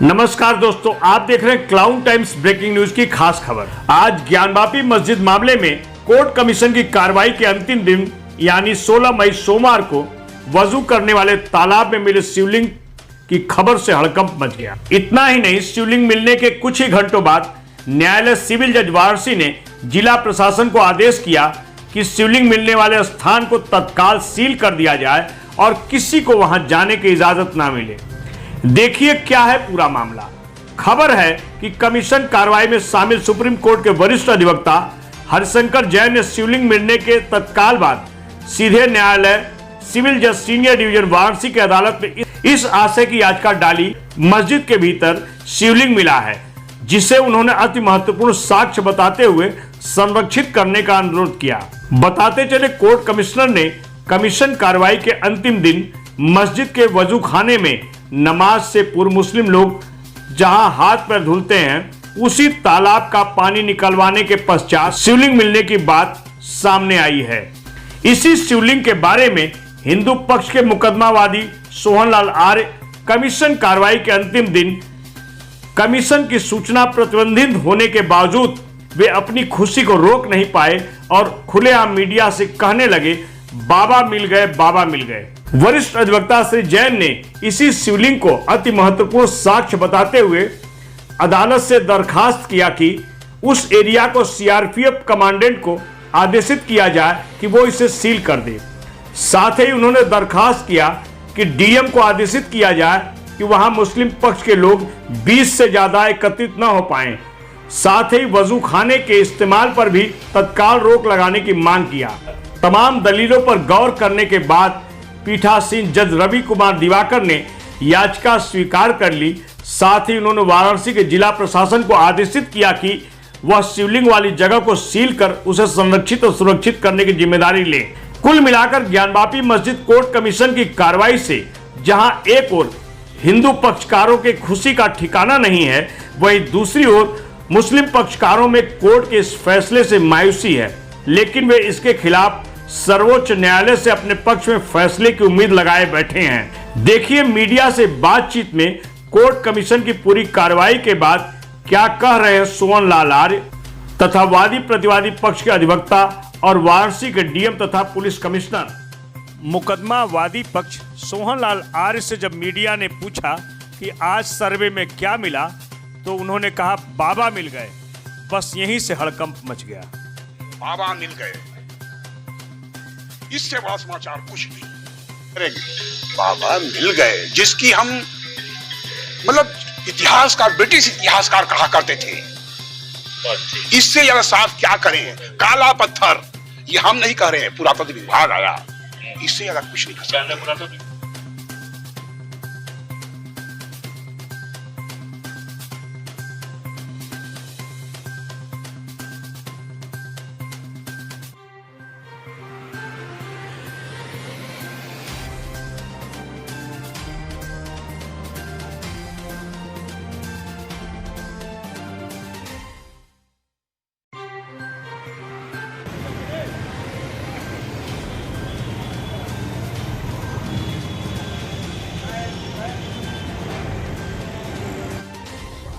नमस्कार दोस्तों, आप देख रहे हैं क्लाउड टाइम्स ब्रेकिंग न्यूज की खास खबर। आज ज्ञानवापी मस्जिद मामले में कोर्ट कमीशन की कार्रवाई के अंतिम दिन यानी 16 मई सोमवार को वजू करने वाले तालाब में मिले शिवलिंग की खबर से हड़कंप मच गया। इतना ही नहीं, शिवलिंग मिलने के कुछ ही घंटों बाद न्यायालय सिविल जज वाराणसी ने जिला प्रशासन को आदेश किया कि शिवलिंग मिलने वाले स्थान को तत्काल सील कर दिया जाए और किसी को वहां जाने की इजाजत ना मिले। देखिए क्या है पूरा मामला। खबर है कि कमीशन कार्रवाई में शामिल सुप्रीम कोर्ट के वरिष्ठ अधिवक्ता हरिशंकर जैन ने शिवलिंग मिलने के तत्काल बाद सीधे न्यायालय सिविल जज सीनियर डिवीजन वाराणसी की अदालत में इस आशय की याचिका डाली मस्जिद के भीतर शिवलिंग मिला है, जिसे उन्होंने अति महत्वपूर्ण साक्ष्य बताते हुए संरक्षित करने का अनुरोध किया। बताते चले, कोर्ट कमिश्नर ने कमीशन कार्रवाई के अंतिम दिन मस्जिद के वजू खाने में नमाज से पूर्व मुस्लिम लोग जहां हाथ पैर धुलते हैं उसी तालाब का पानी निकलवाने के पश्चात शिवलिंग मिलने की बात सामने आई है। इसी शिवलिंग के बारे में हिंदू पक्ष के मुकदमावादी सोहनलाल आर्य कमीशन कार्रवाई के अंतिम दिन कमीशन की सूचना प्रतिबंधित होने के बावजूद वे अपनी खुशी को रोक नहीं पाए और खुलेआम मीडिया से कहने लगे, बाबा मिल गए, बाबा मिल गए। वरिष्ठ अधिवक्ता श्री जैन ने इसी शिवलिंग को अति महत्वपूर्ण साक्ष्य बताते हुए अदालत से दरखास्त किया कि उस एरिया को सीआरपीएफ कमांडेंट को आदेशित किया जाए कि वो इसे सील कर दे। साथ ही उन्होंने दरखास्त किया कि डीएम को आदेशित किया जाए कि वहां मुस्लिम पक्ष के लोग 20 से ज्यादा एकत्रित न हो पाएं। साथ ही वजू खाने के इस्तेमाल पर भी तत्काल रोक लगाने की मांग किया। तमाम दलीलों पर गौर करने के बाद पीठासीन जज रवि कुमार दिवाकर ने याचिका स्वीकार कर ली। साथ ही उन्होंने वाराणसी के जिला प्रशासन को आदेशित किया कि वह शिवलिंग वाली जगह को सील कर उसे संरक्षित और सुरक्षित करने की जिम्मेदारी ले। कुल मिलाकर ज्ञानवापी मस्जिद कोर्ट कमीशन की कार्रवाई से जहां एक ओर हिंदू पक्षकारों के खुशी का ठिकाना नहीं है, वहीं दूसरी ओर मुस्लिम पक्षकारों में कोर्ट के इस फैसले से मायूसी है, लेकिन वे इसके खिलाफ सर्वोच्च न्यायालय से अपने पक्ष में फैसले की उम्मीद लगाए बैठे हैं। देखिए मीडिया से बातचीत में कोर्ट कमीशन की पूरी कार्रवाई के बाद क्या कह रहे हैं सोहनलाल आर्य तथा वादी प्रतिवादी पक्ष के अधिवक्ता और वाराणसी के डीएम तथा पुलिस कमिश्नर। मुकदमा वादी पक्ष सोहनलाल आर्य से जब मीडिया ने पूछा कि आज सर्वे में क्या मिला, तो उन्होंने कहा, बाबा मिल गए। बस यहीं से हड़कंप मच गया। बाबा मिल गए, इससे बड़ा समाचार कुछ नहीं करेंगे। बाबा मिल गए, जिसकी हम मतलब इतिहासकार, ब्रिटिश इतिहासकार कहा करते थे। इससे ज्यादा साफ क्या करें? काला पत्थर, ये हम नहीं कह रहे हैं, पुरातत्व विभाग आया, इससे ज्यादा कुछ नहीं कह सकते।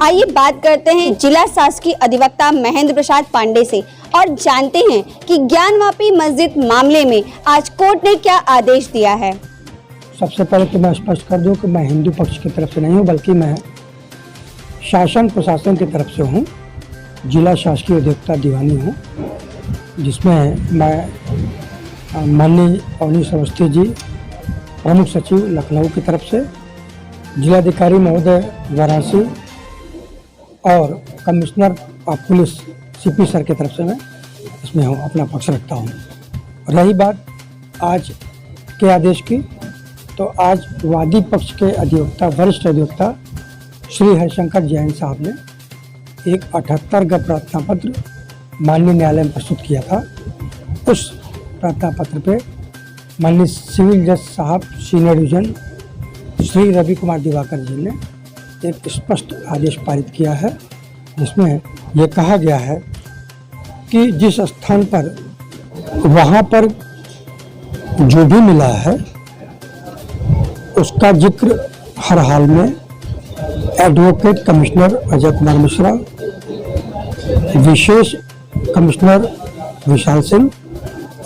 आइए बात करते हैं जिला शासकीय अधिवक्ता महेंद्र प्रसाद पांडे से और जानते हैं कि ज्ञानवापी मस्जिद मामले में आज कोर्ट ने क्या आदेश दिया है। सबसे पहले तो मैं स्पष्ट कर दूं कि मैं हिंदू पक्ष की तरफ से नहीं हूं, बल्कि मैं शासन प्रशासन की तरफ से हूं। जिला शासकीय अधिवक्ता दीवानी हूं, जिसमें मैं माननीय अवनीश अवस्थी जी प्रमुख सचिव लखनऊ की तरफ से, जिलाधिकारी महोदय वाराणसी और commissioner of police CP sir की तरफ से मैं इसमें हूँ, अपना पक्ष रखता हूँ। रही बात आज के आदेश की, तो आज वादी पक्ष के अधिवक्ता, वरिष्ठ अधिवक्ता श्री हरिशंकर जैन साहब ने एक 78 का प्रार्थना पत्र माननीय न्यायालय में प्रस्तुत किया था। उस प्रार्थना पत्र पे माननीय सिविल जज साहब सीनियर डिवीजन श्री रवि कुमार दिवाकर जी ने एक स्पष्ट आदेश पारित किया है, जिसमें यह कहा गया है कि जिस स्थान पर वहाँ पर जो भी मिला है उसका जिक्र हर हाल में एडवोकेट कमिश्नर अजय कुमार मिश्रा, विशेष कमिश्नर विशाल सिंह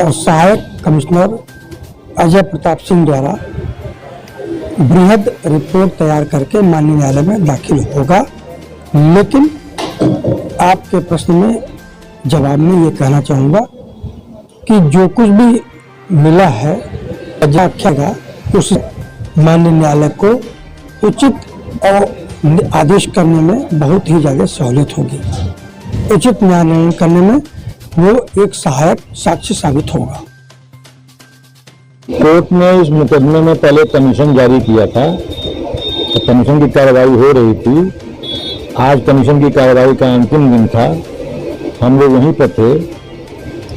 और सहायक कमिश्नर अजय प्रताप सिंह द्वारा बृहद रिपोर्ट तैयार करके माननीय न्यायालय में दाखिल होगा। लेकिन आपके प्रश्न में जवाब में ये कहना चाहूँगा कि जो कुछ भी मिला है रखेगा उस माननीय न्यायालय को उचित और आदेश करने में बहुत ही ज़्यादा सहूलियत होगी। उचित न्याय करने में वो एक सहायक साक्ष्य साबित होगा। कोर्ट ने इस मुकदमे में पहले कमीशन जारी किया था, तो कमीशन की कार्रवाई हो रही थी। आज कमीशन की कार्रवाई का अंतिम दिन था, हम लोग वहीं पर थे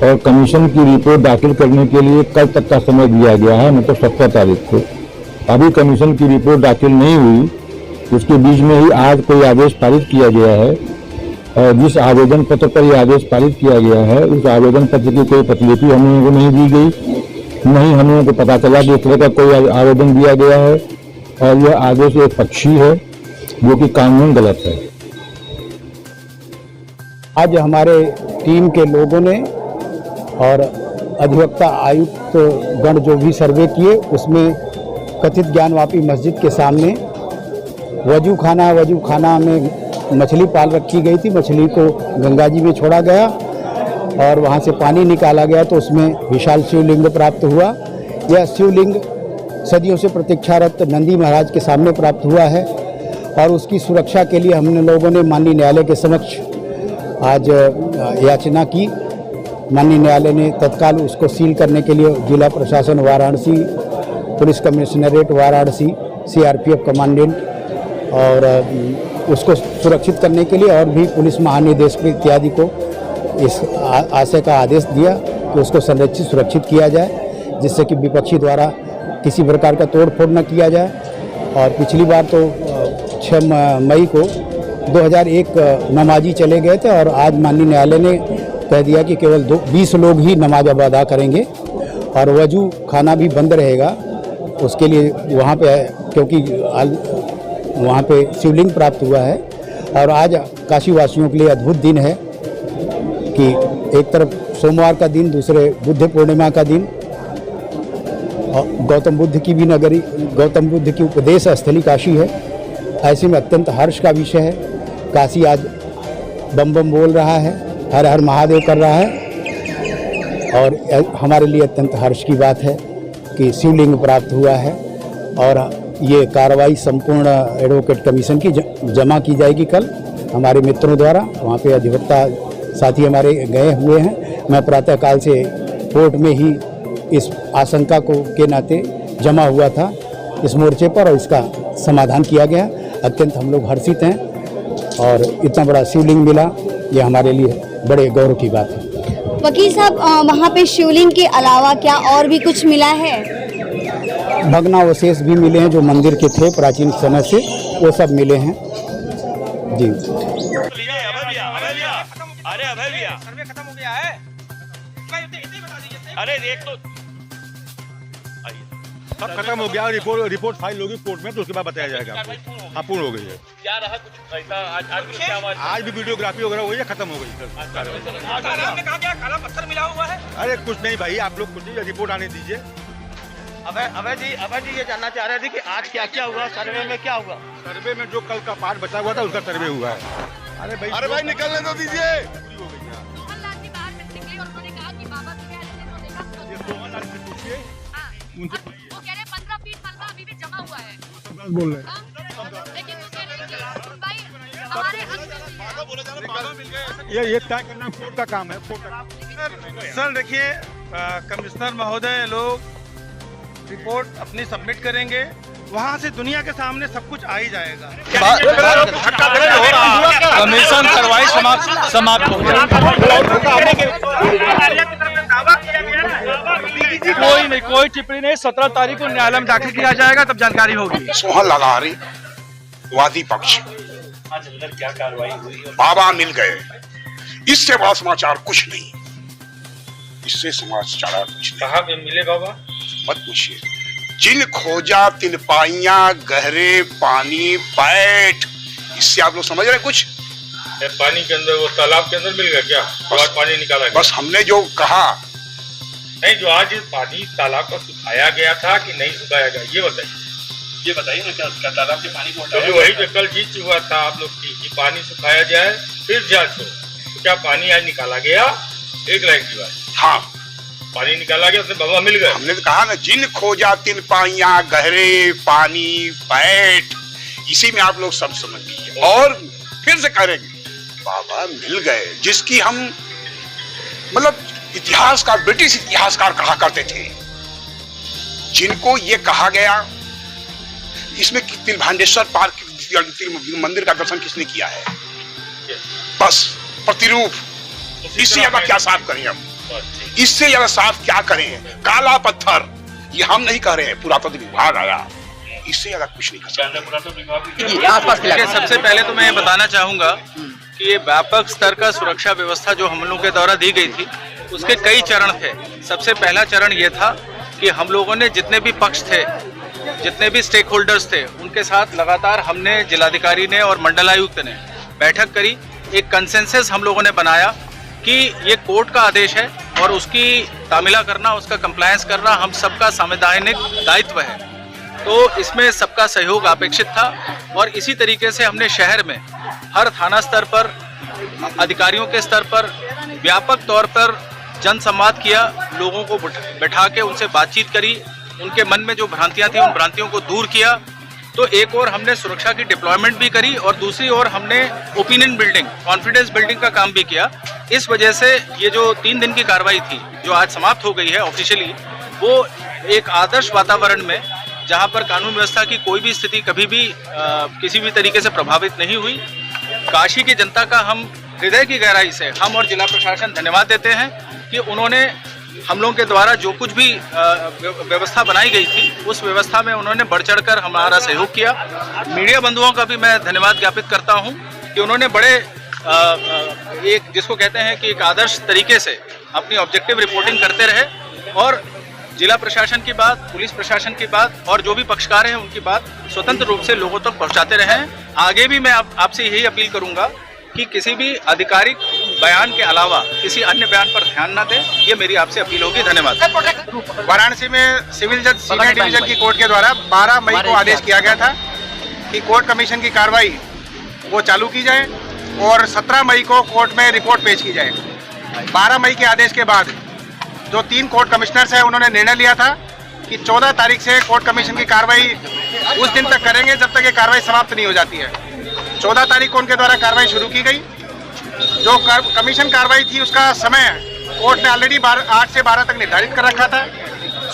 और कमीशन की रिपोर्ट दाखिल करने के लिए कल तक का समय दिया गया है, मतलब 17 तारीख को। अभी कमीशन की रिपोर्ट दाखिल नहीं हुई, उसके बीच में ही आज कोई आदेश पारित किया गया है और जिस आवेदन पत्र पर यह आदेश पारित किया गया है उस आवेदन पत्र की कोई प्रतिलिपि हम लोगों को नहीं दी गई, नहीं हम लोगों को पता चला कि इस तरह का कोई आवेदन दिया गया है और यह आदेश एक पक्षी है जो कि कानून गलत है। आज हमारे टीम के लोगों ने और अधिवक्ता आयुक्त गण जो भी सर्वे किए उसमें कथित ज्ञानवापी मस्जिद के सामने वजू खाना में मछली पाल रखी गई थी। मछली को गंगा जी में छोड़ा गया और वहाँ से पानी निकाला गया तो उसमें विशाल शिवलिंग प्राप्त हुआ। यह शिवलिंग सदियों से प्रतीक्षारत नंदी महाराज के सामने प्राप्त हुआ है और उसकी सुरक्षा के लिए हमने लोगों ने माननीय न्यायालय के समक्ष आज याचना की। माननीय न्यायालय ने तत्काल उसको सील करने के लिए जिला प्रशासन Varanasi, police commissionerate Varanasi, CRPF commandant और उसको सुरक्षित करने के लिए और भी पुलिस महानिदेशक इत्यादि को इस आशय का आदेश दिया कि उसको संरक्षित सुरक्षित किया जाए, जिससे कि विपक्षी द्वारा किसी प्रकार का तोड़ फोड़ न किया जाए। और पिछली बार तो 6 मई को 2001 नमाजी चले गए थे और आज माननीय न्यायालय ने कह दिया कि केवल 20 लोग ही नमाज अदा करेंगे और वजू खाना भी बंद रहेगा। उसके लिए वहाँ पे क्योंकि वहाँ पे शिवलिंग प्राप्त हुआ है और आज काशी वासियों के लिए अद्भुत दिन है कि एक तरफ सोमवार का दिन, दूसरे बुद्ध पूर्णिमा का दिन, गौतम बुद्ध की भी नगरी, गौतम बुद्ध की उपदेश स्थली काशी है। ऐसे में अत्यंत हर्ष का विषय है। काशी आज बम बम बोल रहा है, हर हर महादेव कर रहा है और हमारे लिए अत्यंत हर्ष की बात है कि शिवलिंग प्राप्त हुआ है और ये कार्रवाई संपूर्ण एडवोकेट कमीशन की जमा की जाएगी कल हमारे मित्रों द्वारा। वहाँ पे अधिवक्ता साथी हमारे गए हुए हैं। मैं प्रातःकाल से कोर्ट में ही इस आशंका को के नाते जमा हुआ था इस मोर्चे पर और इसका समाधान किया गया। अत्यंत हम लोग हर्षित हैं और इतना बड़ा शिवलिंग मिला, ये हमारे लिए बड़े गौरव की बात है। वकील साहब, वहाँ पे शिवलिंग के अलावा क्या और भी कुछ मिला है? भग्नावशेष भी मिले हैं जो मंदिर के थे प्राचीन समय से, वो सब मिले हैं जी। अरे अभय भैया सर्वे खत्म हो गया है। अरे देख तो सब खत्म हो गया। रिपोर्ट फाइल होगी कोर्ट में तो उसके बाद बताया जाएगा। हाँ, पूर्ण हो गई है। क्या रहा कुछ ऐसा आज भी वीडियोग्राफी वगैरह हुई है, खत्म हो गई। काला पत्थर मिला हुआ है। अरे कुछ नहीं भाई, आप लोग कुछ नहीं, रिपोर्ट आने दीजिए। अभय जी ये जानना चाह रहे थे कि आज क्या क्या हुआ, सर्वे में क्या हुआ? सर्वे में जो कल का पार्ट बचा हुआ था उसका सर्वे हुआ है। अरे भाई निकलने तो दीजिए। पूरी हो गई है। सोहनलाल जी बाहर में निकले और उन्होंने कहा कि बाबा की तो देखा ये सोहनलाल से पूछिए, उनसे वो कह रहे 15 फीट मलबा अभी भी जमा हुआ है। बोल रहे हैं। लेकिन वो कह रहे हैं कि सुनवाई हमारे हक में ये तय करना कोर्ट का काम है। कोर्ट का काम। सर देखिए, कमिश्नर महोदय लोग रिपोर्ट अपनी सबमिट करेंगे, वहाँ से दुनिया के सामने सब कुछ आ ही जाएगा। कमीशन कार्रवाई समाप्त हो गया। कोई नहीं, कोई टिप्पणी नहीं। 17 तारीख को न्यायालय में दाखिल किया जाएगा, तब जानकारी होगी। सोहन लगा रही वादी पक्ष, आज अंदर क्या कार्रवाई हुई? बाबा मिल गए, इससे बड़ा समाचार कुछ नहीं। इससे समाचार कुछ नहीं। कहाँ पे मिले बाबा? मत पूछिए। जिन खोजा तिन पाइया, गहरे पानी बैठ इससे आप लोग समझ रहे हैं कुछ? पानी के अंदर, वो तालाब के अंदर मिल गया क्या? आज पानी निकाला गया? बस हमने जो कहा, नहीं, जो आज पानी तालाब का सुखाया गया था कि नहीं सुखाया गया, ये बताइए ना। क्या तालाब के पानी को हटाया? वही जो कल जीत हुआ था आप लोग की कि पानी सुखाया जाए फिर जांच हो, तो क्या पानी आज निकाला गया? एक लाइन की बात। हाँ, पानी निकाला गया, उसने बाबा मिल गए। हमने तो कहा ना, जिन खोजा तिन पाइया गहरे पानी बैठ, इसी में आप लोग सब समझ लीजिए। और फिर से करेंगे, बाबा मिल गए, जिसकी हम मतलब इतिहासकार, ब्रिटिश इतिहासकार कहा करते थे, जिनको ये कहा गया। इसमें तिलभांडेश्वर पार्क मंदिर का दर्शन किसने किया है? बस प्रतिरूप। इससे ज्यादा क्या साफ करें हम? इससे ज्यादा साफ क्या करें? काला पत्थर, ये हम नहीं कह रहे हैं, पुरातत्व विभाग आया, इससे ज्यादा कुछ नहीं कर सकते। सबसे पहले तो मैं ये बताना चाहूंगा कि ये व्यापक स्तर का सुरक्षा व्यवस्था जो हम लोगों के द्वारा दी गई थी, उसके कई चरण थे। सबसे पहला चरण ये था कि हम लोगों ने जितने भी पक्ष थे, जितने भी स्टेक होल्डर्स थे, उनके साथ लगातार हमने, जिलाधिकारी ने और मंडलायुक्त ने बैठक करी। एक कंसेंसस हम लोगों ने बनाया कि ये कोर्ट का आदेश है और उसकी तामीला करना, उसका कंप्लायंस करना हम सबका संवैधानिक दायित्व है। तो इसमें सबका सहयोग अपेक्षित था और इसी तरीके से हमने शहर में हर थाना स्तर पर, अधिकारियों के स्तर पर व्यापक तौर पर जन संवाद किया, लोगों को बैठा के उनसे बातचीत करी, उनके मन में जो भ्रांतियां थी उन भ्रांतियों को दूर किया। तो एक और हमने सुरक्षा की डिप्लॉयमेंट भी करी और दूसरी ओर हमने ओपिनियन बिल्डिंग, कॉन्फिडेंस बिल्डिंग का काम भी किया। इस वजह से ये जो 3 दिन की कार्रवाई थी, जो आज समाप्त हो गई है ऑफिशियली, वो एक आदर्श वातावरण में, जहां पर कानून व्यवस्था की कोई भी स्थिति कभी भी किसी भी तरीके से प्रभावित नहीं हुई। काशी की जनता का हम हृदय की गहराई से, हम और जिला प्रशासन धन्यवाद देते हैं कि उन्होंने हम लोगों के द्वारा जो कुछ भी व्यवस्था बनाई गई थी, उस व्यवस्था में उन्होंने बढ़ चढ़कर हमारा सहयोग किया। मीडिया बंधुओं का भी मैं धन्यवाद ज्ञापित करता हूं कि उन्होंने बड़े एक, जिसको कहते हैं कि एक आदर्श तरीके से अपनी ऑब्जेक्टिव रिपोर्टिंग करते रहे और जिला प्रशासन की बात, पुलिस प्रशासन की बात और जो भी पक्षकार हैं उनकी बात स्वतंत्र रूप से लोगों तक पहुंचाते रहे हैं। आगे भी मैं आपसे यही अपील करूंगा कि किसी भी आधिकारिक बयान के अलावा किसी अन्य बयान पर ध्यान न दें, ये मेरी आपसे अपील होगी। धन्यवाद। वाराणसी में सिविल जज सीनियर डिवीजन की कोर्ट के द्वारा 12 मई को आदेश किया गया था कि कोर्ट कमीशन की कार्रवाई वो चालू की जाए और 17 मई को कोर्ट में रिपोर्ट पेश की जाए। 12 मई के आदेश के बाद जो 3 कोर्ट कमिश्नर्स हैं, उन्होंने निर्णय लिया था कि 14 तारीख से कोर्ट कमीशन की कार्रवाई उस दिन तक करेंगे जब तक ये कार्रवाई समाप्त नहीं हो जाती है। 14 तारीख को उनके द्वारा कार्रवाई शुरू की गई। जो कमीशन कार्रवाई थी उसका समय कोर्ट ने ऑलरेडी 8 से 12 तक निर्धारित कर रखा था।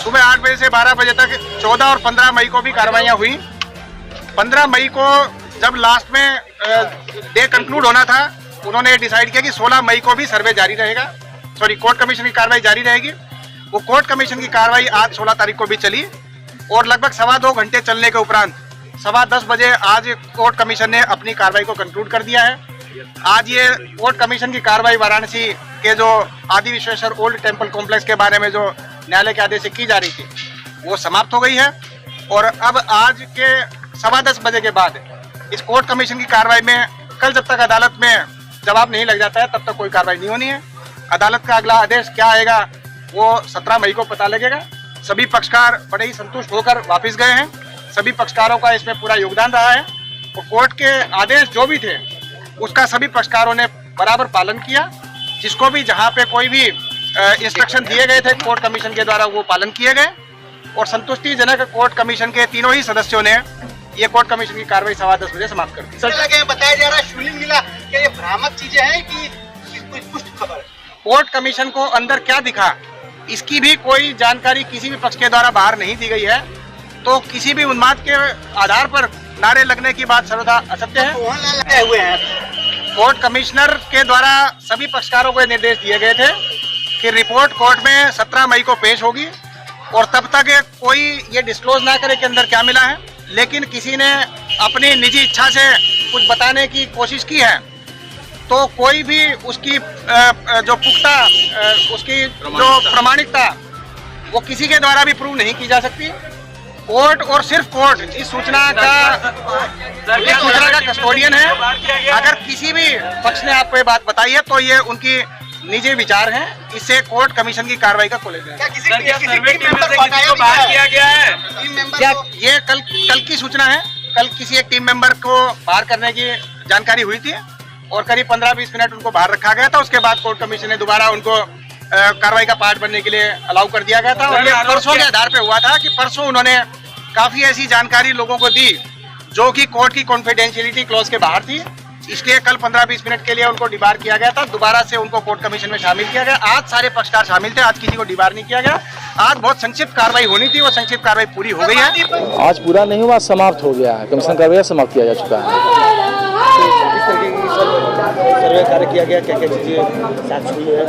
सुबह 8 बजे से 12 बजे तक 14 और 15 मई को भी कार्रवाइयाँ हुई। 15 मई को जब लास्ट में डे कंक्लूड होना था, उन्होंने डिसाइड किया कि 16 मई को भी सर्वे जारी रहेगा, कोर्ट कमीशन की कार्रवाई जारी रहेगी। वो कोर्ट कमीशन की कार्रवाई आज 16 तारीख को भी चली और लगभग 2.25 घंटे चलने के उपरांत 10:15 बजे आज कोर्ट कमीशन ने अपनी कार्रवाई को कंक्लूड कर दिया है। आज ये कोर्ट कमीशन की कार्रवाई वाराणसी के जो आदि विश्वेश्वर ओल्ड टेम्पल कॉम्प्लेक्स के बारे में जो न्यायालय के आदेश से की जा रही थी, वो समाप्त हो गई है और अब आज के 10:15 बजे के बाद इस कोर्ट कमीशन की कार्रवाई में कल जब तक अदालत में जवाब नहीं लग जाता है तब तक कोई कार्रवाई नहीं होनी है। अदालत का अगला आदेश क्या आएगा वो 17 मई को पता लगेगा। सभी पक्षकार बड़े ही संतुष्ट होकर वापस गए हैं। सभी पक्षकारों का इसमें पूरा योगदान रहा है और कोर्ट के आदेश जो भी थे उसका सभी पक्षकारों ने बराबर पालन किया। जिसको भी जहां पे कोई भी इंस्ट्रक्शन दिए गए थे कोर्ट कमीशन के द्वारा वो पालन किए गए और संतुष्टिजनक कोर्ट कमीशन के तीनों ही सदस्यों ने ये कोर्ट कमीशन की कार्रवाई 10:15 बजे समाप्त कर दी। बताया जा रहा है शिवलिंग मिला, क्या ये भ्रामक चीजें हैं कि कोई पुष्ट खबर है? कोर्ट कमीशन को अंदर क्या दिखा इसकी भी कोई जानकारी किसी भी पक्ष के द्वारा बाहर नहीं दी गई है। तो किसी भी उन्माद के आधार पर नारे लगने की बात सर्वथा असत्य है। कोर्ट कमिश्नर के द्वारा सभी पक्षकारों को निर्देश दिए गए थे कि रिपोर्ट कोर्ट में 17 मई को पेश होगी और तब तक कोई ये डिस्क्लोज ना करे कि अंदर क्या मिला है। लेकिन किसी ने अपनी निजी इच्छा से कुछ बताने की कोशिश की है तो कोई भी उसकी जो पुख्ता उसकी जो प्रमाणिकता वो किसी के द्वारा भी प्रूव नहीं की जा सकती। कोर्ट और सिर्फ कोर्ट इस सूचना का कस्टोडियन है। अगर किसी भी पक्ष ने आपको ये बात बताई है तो ये उनकी निजी विचार हैं। इससे कोर्ट कमीशन की कार्रवाई का खुलेगा। क्या ये कल की सूचना है? कल किसी एक टीम मेंबर को बाहर करने की जानकारी हुई थी और करीब 15-20 मिनट उनको बाहर रखा गया था। उसके बाद कोर्ट कमीशन ने दोबारा उनको कार्रवाई का पार्ट बनने के लिए अलाउ कर दिया गया था। और ये परसों के आधार पे हुआ था कि परसों उन्होंने काफी ऐसी जानकारी लोगों को दी जो कि कोर्ट की कॉन्फिडेंशियलिटी क्लॉज के बाहर थी। इसलिए कल 15-20 मिनट के लिए उनको डिबार किया गया था। दोबारा से उनको कोर्ट कमीशन में शामिल किया गया। आज सारे पक्षकार शामिल थे, आज किसी को डिबार नहीं किया गया। आज बहुत संक्षिप्त कार्रवाई होनी थी, वो संक्षिप्त कार्रवाई पूरी हो गई है। आज पूरा नहीं हुआ, समाप्त हो गया है। कमीशन कार्रवाई समाप्त किया जा चुका है। सर्वे कार्य किया गया, क्या क्या चीजें साक्ष्य हुई है?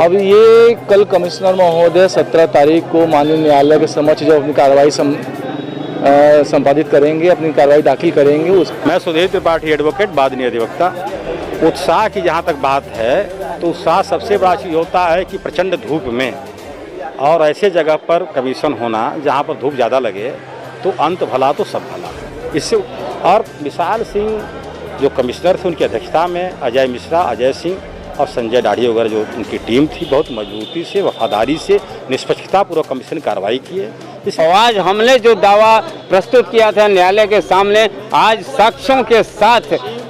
अब ये कल कमिश्नर महोदय 17 तारीख को माननीय न्यायालय के समक्ष जब अपनी कार्रवाई संपादित करेंगे, अपनी कार्रवाई दाखिल करेंगे। मैं सुधीर त्रिपाठी एडवोकेट, बादनी अधिवक्ता। उत्साह की जहाँ तक बात है तो उत्साह सबसे बड़ा चीज़ होता है कि प्रचंड धूप में और ऐसे जगह पर कमीशन होना जहाँ पर धूप ज़्यादा लगे तो अंत भला तो सब भला। इससे और विशाल सिंह जो कमिश्नर थे उनकी अध्यक्षता में अजय मिश्रा, अजय सिंह और संजय दाढ़ी वगैरह जो उनकी टीम थी बहुत मजबूती से, वफादारी से, निष्पक्षता पूर्वक कमीशन कार्रवाई की है। आज हमने जो दावा प्रस्तुत किया था न्यायालय के सामने, आज साक्ष्यों के साथ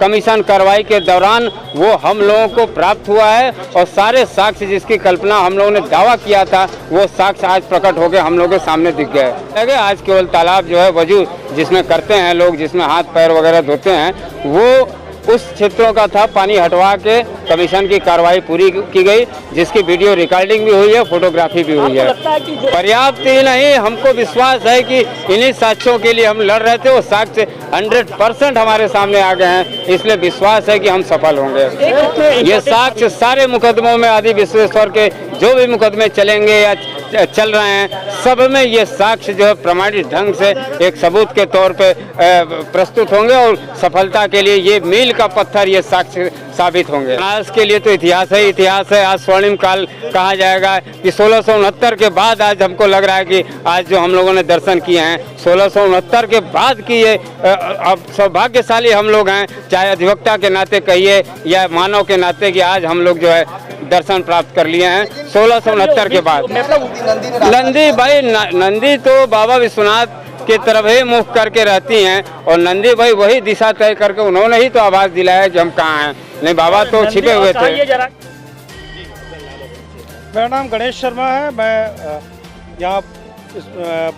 कमीशन कार्रवाई के दौरान वो हम लोगों को प्राप्त हुआ है और सारे साक्ष्य जिसकी कल्पना हम लोगों ने दावा किया था वो साक्ष्य आज प्रकट हो गए, हम लोगों के सामने दिख गए। आज केवल तालाब जो है वजू जिसमें करते हैं लोग, जिसमें हाथ पैर वगैरह धोते हैं, वो उस क्षेत्रों का था। पानी हटवा के कमीशन की कार्रवाई पूरी की गई, जिसकी वीडियो रिकॉर्डिंग भी हुई है, फोटोग्राफी भी हुई है। पर्याप्त ही नहीं, हमको विश्वास है कि इन्हीं साक्ष्यों के लिए हम लड़ रहे थे, वो साक्ष्य 100% हमारे सामने आ गए हैं। इसलिए विश्वास है कि हम सफल होंगे। ये साक्ष्य सारे मुकदमों में आदि विश्वेश्वर के जो भी मुकदमे चलेंगे या चल रहे हैं, सब में ये साक्ष्य जो है प्रमाणित ढंग से एक सबूत के तौर पे प्रस्तुत होंगे और सफलता के लिए ये मील का पत्थर ये साक्ष्य साबित होंगे। इतिहास के लिए तो इतिहास है, इतिहास है। आज स्वर्णिम काल कहा जाएगा कि 1669 के बाद आज हमको लग रहा है कि आज जो हम लोगों ने दर्शन किए हैं 1669 के बाद की ये अब सौभाग्यशाली हम लोग हैं, चाहे अधिवक्ता के नाते कहिए या मानव के नाते, कि आज हम लोग जो है दर्शन प्राप्त कर लिए हैं 1669 के बाद। नंदी भाई, नंदी तो बाबा विश्वनाथ की तरफ ही मुख करके रहती हैं और नंदी भाई वही दिशा तय करके उन्होंने ही तो आवाज दिलाया कि हम कहाँ हैं, नहीं बाबा तो छिपे हुए थे। मेरा नाम गणेश शर्मा है। मैं यहाँ इस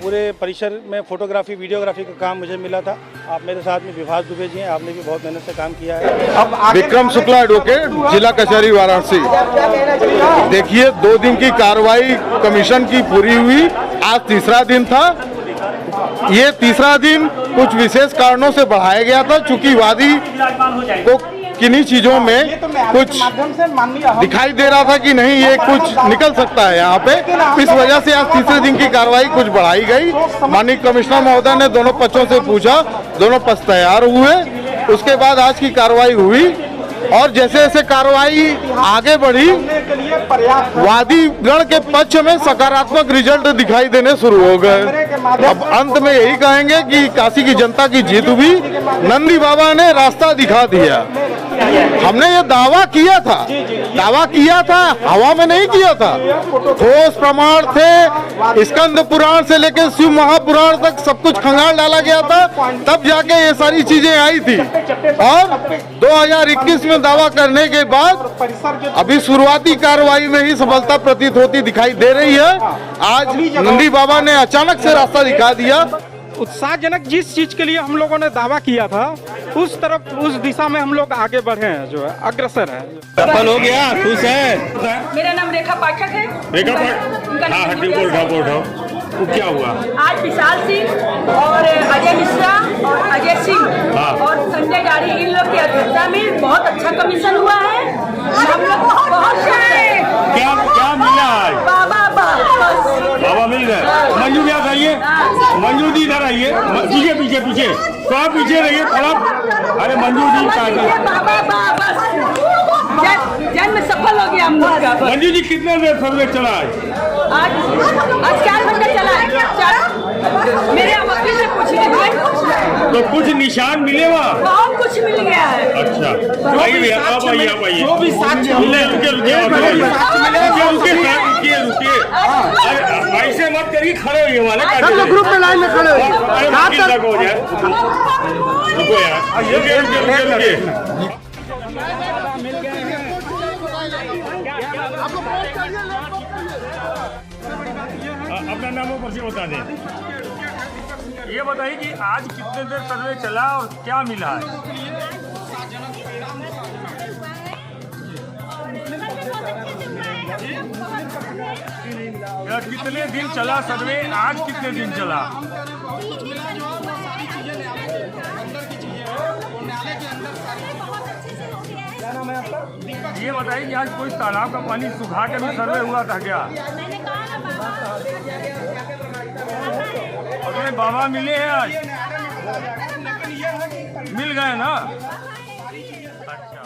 पूरे परिसर में फोटोग्राफी वीडियोग्राफी का काम मुझे मिला था। आप मेरे साथ में विभास दुबे जी हैं, आपने भी बहुत मेहनत से काम किया है। विक्रम शुक्ला एडवोकेट, जिला कचहरी वाराणसी। देखिए 2 दिन की कार्रवाई कमीशन की पूरी हुई, आज तीसरा दिन था। ये तीसरा दिन कुछ विशेष कारणों से बढ़ाया गया था, चूंकि वादी को किन्हीं चीजों में कुछ दिखाई दे रहा था कि नहीं ये कुछ निकल सकता है यहाँ पे, इस वजह से आज तीसरे दिन की कार्रवाई कुछ बढ़ाई गई। माननीय कमिश्नर महोदय ने दोनों पक्षों से पूछा, दोनों पक्ष तैयार हुए, उसके बाद आज की कार्रवाई हुई। और जैसे जैसे कार्रवाई आगे बढ़ी, वादी गण के पक्ष में सकारात्मक रिजल्ट दिखाई देने शुरू हो गए। अब अंत में यही कहेंगे कि काशी की जनता की जीत हुई, नंदी बाबा ने रास्ता दिखा दिया। हमने ये दावा किया था, हवा में नहीं किया था। ठोस प्रमाण थे, स्कंद पुराण से लेकर शिव महापुराण तक सब कुछ खंगाल डाला गया था, तब जाके ये सारी चीजें आई थी। और 2021 में दावा करने के बाद अभी शुरुआती कार्रवाई में ही सफलता प्रतीत होती दिखाई दे रही है। आज नंदी बाबा ने अचानक से रास्ता दिखा दिया। उत्साहजनक जिस चीज के लिए हम लोगों ने दावा किया था उस तरफ, उस दिशा में हम लोग आगे बढ़े हैं, जो है अग्रसर है। सफल हो गया, खुश है। मेरा नाम रेखा पाठक है। रेखा पाठक, हाँ हड्डी बोल उठाओ। वो क्या हुआ? आज विशाल सिंह और अजय मिश्रा और अजय सिंह और संजय दाढ़ी, इन लोग की अध्यक्षता में बहुत अच्छा कमीशन हुआ है। हम लोग बहुत क्या मिला? बाबा मिल गए। मंजू क्या कहिए? मंजू जी इधर आइए, पीछे थोड़ा पीछे रहिए थोड़ा। अरे मंजू जी जन्म सफल हो गया हम लोग का। मंजू जी कितने देर सर्वे चला है? आज 4 घंटे चला है। मेरे तो कुछ निशान मिले वहाँ? बहुत कुछ मिल गया है। अच्छा, आइए भैया, आप आइए, आप आइए। जो भी साक्ष्य रुकिए, ऐसे मत करिए, खड़े होइए वाले ग्रुप में लाइन में खड़े हो जाए। रुको यार, रुकिए। अपना नाम और परिचय बता दें। ये बताइए कि आज कितने देर सर्वे चला और क्या मिला है? कितने दिन चला सर्वे? आज कितने दिन चला? ये बताइए कि आज कोई तालाब का पानी सुखा के भी सर्वे हुआ था क्या? अपने बाबा मिले हैं आज? मिल गए ना? अच्छा।